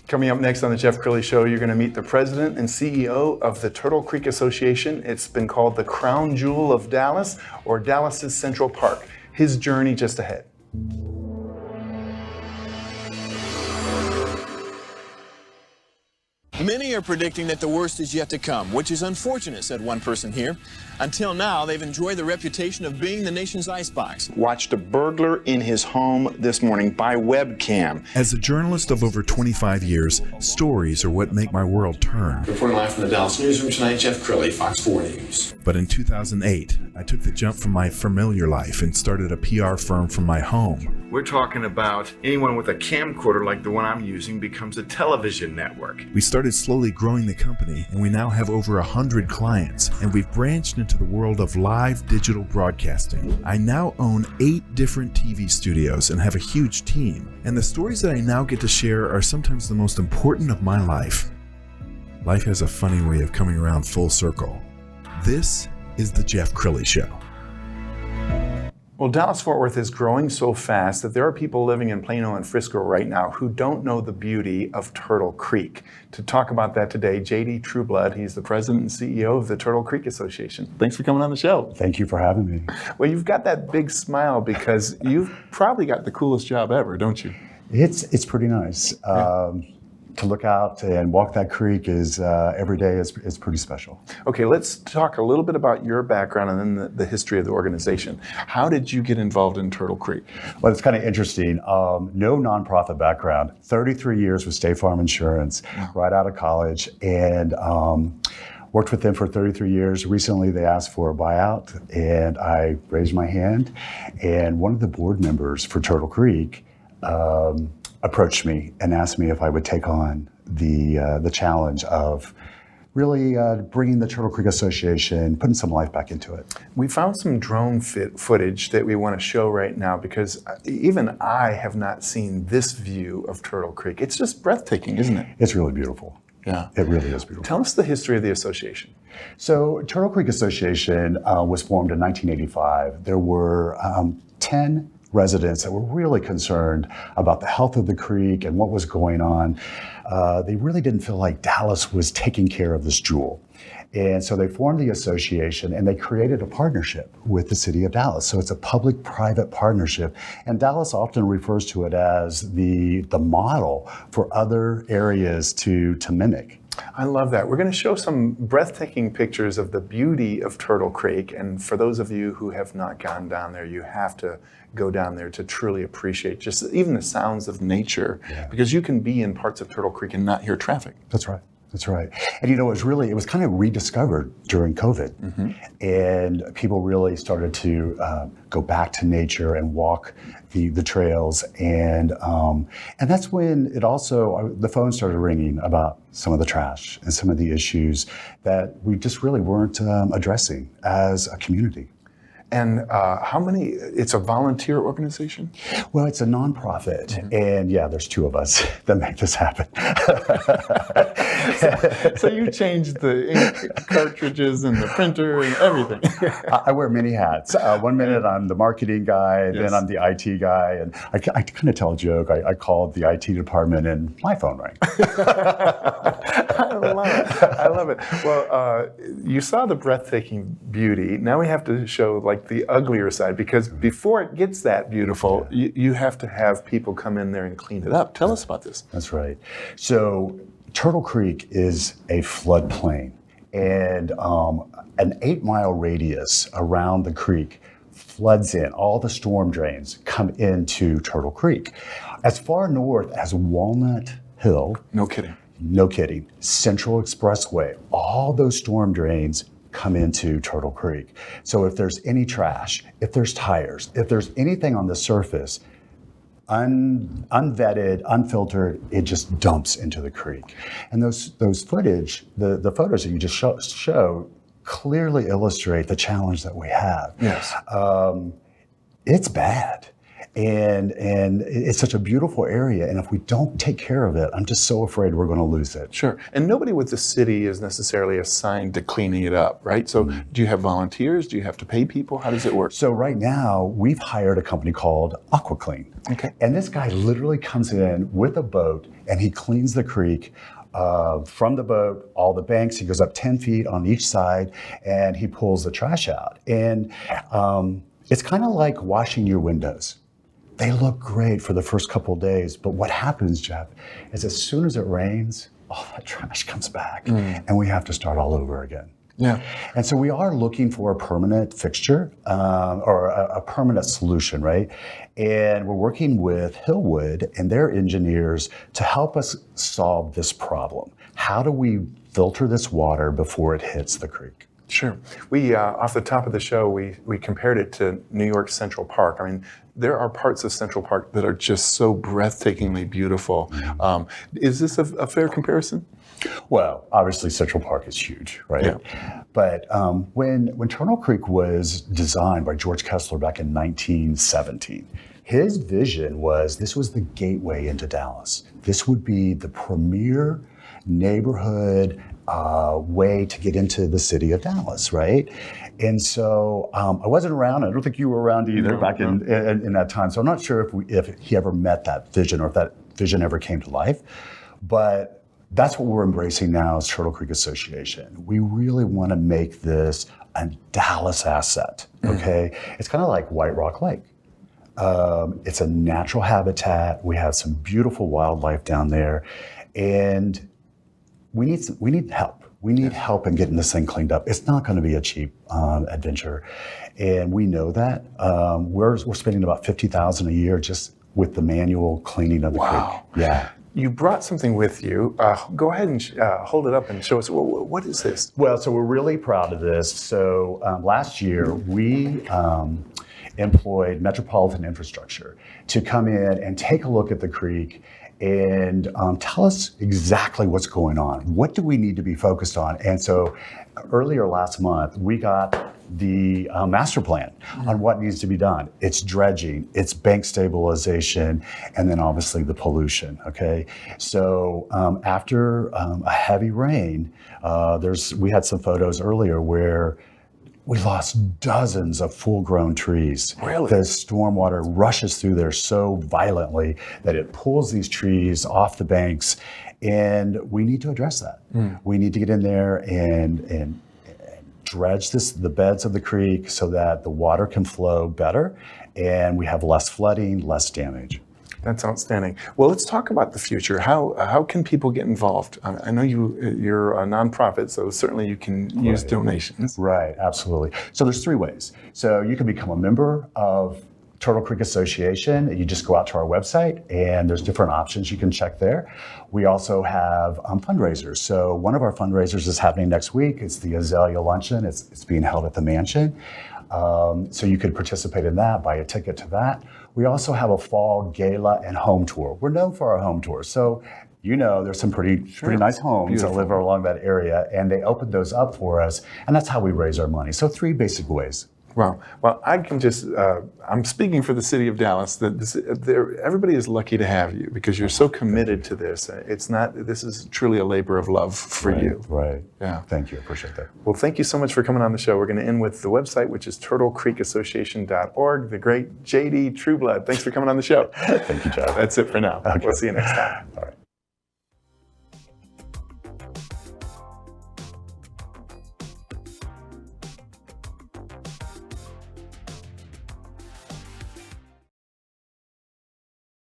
Coming up next on the Jeff Crilley Show, you're going to meet the president and CEO of the Turtle Creek Association. It's been called the crown jewel of Dallas, or Dallas's Central Park. His journey just ahead. Many are predicting that the worst is yet to come, which is unfortunate, said one person here. Until now, they've enjoyed the reputation of being the nation's icebox. Watched a burglar in his home this morning by webcam. As a journalist of over 25 years, stories are what make my world turn. Reporting live from the Dallas newsroom tonight, Jeff Crilley, Fox 4 News. But in 2008, I took the jump from my familiar life and started a PR firm from my home. We're talking about anyone with a camcorder like the one I'm using becomes a television network. We started slowly growing the company, and we now have over 100 clients, and we've branched into the world of live digital broadcasting. I now own 8 different TV studios and have a huge team, and the stories that I now get to share are sometimes the most important of my life. Life has a funny way of coming around full circle. This is the Jeff Crilley Show. Well, Dallas-Fort Worth is growing so fast that there are people living in Plano and Frisco right now who don't know the beauty of Turtle Creek. To talk about that today, JD Trueblood, he's the president and CEO of the Turtle Creek Association. Thanks for coming on the show. Thank you for having me. Well, you've got that big smile because you've probably got the coolest job ever, don't you? It's pretty nice. To look out and walk that creek is every day is pretty special. Okay, let's talk a little bit about your background and then the history of the organization. How did you get involved in Turtle Creek? Well, it's kind of interesting. No nonprofit background. 33 years with State Farm Insurance, right out of college, and worked with them for 33 years. Recently, they asked for a buyout, and I raised my hand. And one of the board members for Turtle Creek approached me and asked me if I would take on the challenge of really bringing the Turtle Creek Association, putting some life back into it. We found some drone footage that we want to show right now because even I have not seen this view of Turtle Creek. It's just breathtaking, isn't it? It's really beautiful. Yeah. It really is beautiful. Tell us the history of the association. So Turtle Creek Association was formed in 1985. There were 10 residents that were really concerned about the health of the creek and what was going on. They really didn't feel like Dallas was taking care of this jewel. And so they formed the association and they created a partnership with the city of Dallas. So it's a public-private partnership. And Dallas often refers to it as the model for other areas to mimic. I love that. We're going to show some breathtaking pictures of the beauty of Turtle Creek. And for those of you who have not gone down there, you have to go down there to truly appreciate just even the sounds of nature, because you can be in parts of Turtle Creek and not hear traffic. That's right. That's right. And you know, it was kind of rediscovered during COVID. Mm-hmm. And people really started to go back to nature and walk the trails. And that's when the phone started ringing about some of the trash and some of the issues that we just really weren't addressing as a community. And how many, it's a volunteer organization? Well, it's a nonprofit. Mm-hmm. And yeah, there's 2 of us that make this happen. So you changed the ink cartridges and the printer and everything. I wear many hats. One minute I'm the marketing guy, then I'm the IT guy. And I kind of tell a joke. I called the IT department and my phone rang. I love it. Well, you saw the breathtaking beauty. Now we have to show like the uglier side, because before it gets that beautiful, you have to have people come in there and clean it up. Tell us about this. That's right. So Turtle Creek is a floodplain, and an 8-mile radius around the creek floods in. All the storm drains come into Turtle Creek. As far north as Walnut Hill. No kidding. No kidding. Central Expressway. All those storm drains come into Turtle Creek. So if there's any trash, if there's tires, if there's anything on the surface, unvetted, unfiltered, it just dumps into the creek. And those footage, the photos that you just show clearly illustrate the challenge that we have. Yes. It's bad. And it's such a beautiful area. And if we don't take care of it, I'm just so afraid we're going to lose it. Sure. And nobody with the city is necessarily assigned to cleaning it up, right? So do you have volunteers? Do you have to pay people? How does it work? So right now, we've hired a company called AquaClean. Okay. And this guy literally comes in with a boat and he cleans the creek from the boat, all the banks. He goes up 10 feet on each side and he pulls the trash out. And it's kind of like washing your windows. They look great for the first couple of days, but what happens, Jeff, is as soon as it rains, all that trash comes back and we have to start all over again. Yeah. And so we are looking for a permanent fixture or a permanent solution, right? And we're working with Hillwood and their engineers to help us solve this problem. How do we filter this water before it hits the creek? Sure. We, off the top of the show, we compared it to New York Central Park. I mean, there are parts of Central Park that are just so breathtakingly beautiful. Is this a fair comparison? Well, obviously Central Park is huge, right? Yeah. But when Turtle Creek was designed by George Kessler back in 1917, his vision was this was the gateway into Dallas. This would be the premier neighborhood way to get into the city of Dallas, right? And so I wasn't around. I don't think you were around either back in that time. So I'm not sure if he ever met that vision or if that vision ever came to life. But that's what we're embracing now as Turtle Creek Association. We really want to make this a Dallas asset, okay? It's kind of like White Rock Lake. It's a natural habitat. We have some beautiful wildlife down there. And we need help. We need help in getting this thing cleaned up. It's not going to be a cheap adventure, and we know that. We're spending about $50,000 a year just with the manual cleaning of the creek. Yeah. You brought something with you. Go ahead and hold it up and show us. What is this? Well, so we're really proud of this. So last year we employed Metropolitan Infrastructure to come in and take a look at the creek and tell us exactly what's going on. What do we need to be focused on? And so earlier last month, we got the master plan on what needs to be done. It's dredging, it's bank stabilization, and then obviously the pollution, okay? So after a heavy rain, we had some photos earlier where we lost dozens of full-grown trees. Really? The stormwater rushes through there so violently that it pulls these trees off the banks, and we need to address that. We need to get in there and dredge the beds of the creek so that the water can flow better, and we have less flooding, less damage. That's outstanding. Well, let's talk about the future. How can people get involved? I know you're a nonprofit, so certainly you can use donations. Right, absolutely. So there's 3 ways. So you can become a member of Turtle Creek Association. You just go out to our website and there's different options you can check there. We also have fundraisers. So one of our fundraisers is happening next week. It's the Azalea Luncheon. It's being held at the Mansion. So you could participate in that, buy a ticket to that. We also have a fall gala and home tour. We're known for our home tours. So there's some pretty nice homes that live along that area, and they opened those up for us, and that's how we raise our money. So 3 basic ways. Wow. Well, I can just, I'm speaking for the city of Dallas, that everybody is lucky to have you because you're so committed to this. This is truly a labor of love for you. Right. Yeah. Thank you. I appreciate that. Well, thank you so much for coming on the show. We're going to end with the website, which is turtlecreekassociation.org. The great JD Trueblood. Thanks for coming on the show. Thank you, Jeff. That's it for now. Okay. We'll see you next time. All right.